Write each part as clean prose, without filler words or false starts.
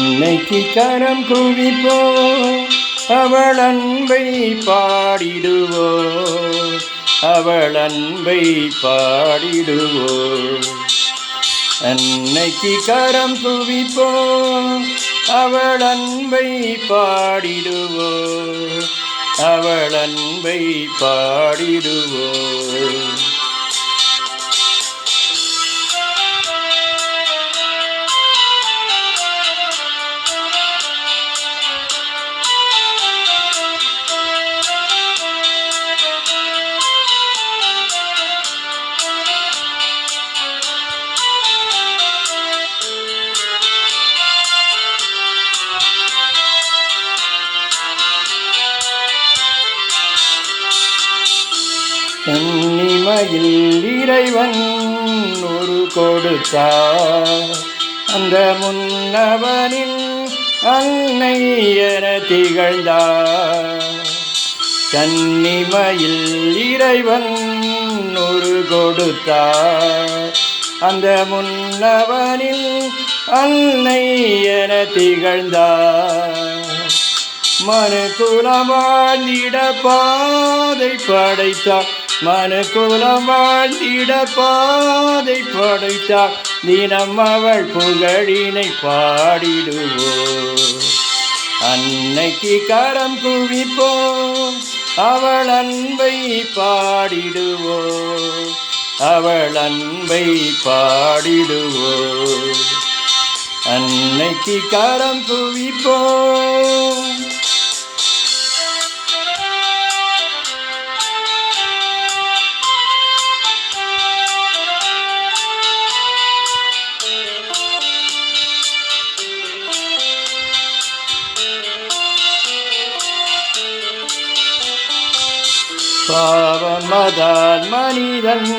அன்னைக்கு கரம் குவிப்போம், அவள் அன்பை பாடிடுவோம், அவள் அன்பை பாடிடுவோம். அன்னைக்கு கரம் குவிப்போம், அவள் அன்பை பாடிடுவோம், அவள் அன்பை பாடிடுவோம். கன்னிமையில் இறைவன் ஒரு கொடுத்தார், அந்த முன்னவனில் அன்னை என திகழ்ந்தார். கன்னிமையில் இறைவன் ஒரு கொடுத்தார், அந்த முன்னவனில் அன்னை என திகழ்ந்தார். மனுக்குலம் வாழ்ந்திட பாதை படைத்தார், மனுக்குலம் வாழ்ந்திட பாதை படைத்தார். தினம் அவள் புகழினை பாடிடுவோம், அன்னைக்கு கரம் குவிப்போம், அவள் அன்பை பாடிடுவோம், அவள் அன்பை பாடிடுவோம். அன்னைக்கு கரம் குவிப்போம். பாவமதால் மனிதன்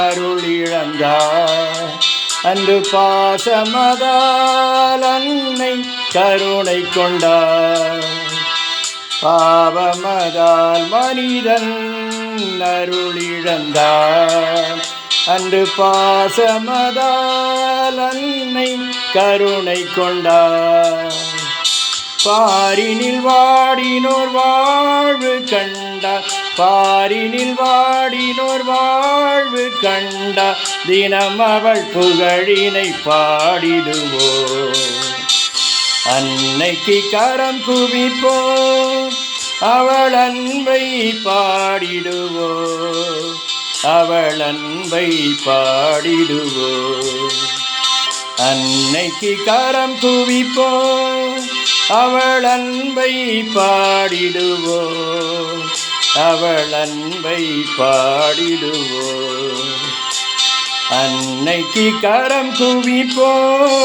அருள் இழந்தார், அன்று பாசமதால் அன்னை கருணை கொண்டார். பாவமதால் மனிதன் அருள் இழந்தார், அன்று பாசமதால் அன்னை கருணை கொண்டார். பாரினில் வாடினோர் வாழ்வு கண்டார், பாரினில் வாடினோர் வாழ்வு கண்டார். தினம் அவள் புகழினை பாடிடுவோம், அன்னைக்கு கரம் குவிப்போம், அவள் அன்பை பாடிடுவோம், அவள் அன்பை பாடிடுவோம். அன்னைக்கு கரம் குவிப்போம், அவள் அன்பை பாடிடுவோம், அவள் அன்பை பாடிடுவோம். அன்னைக்கு கரம் குவிப்போம்.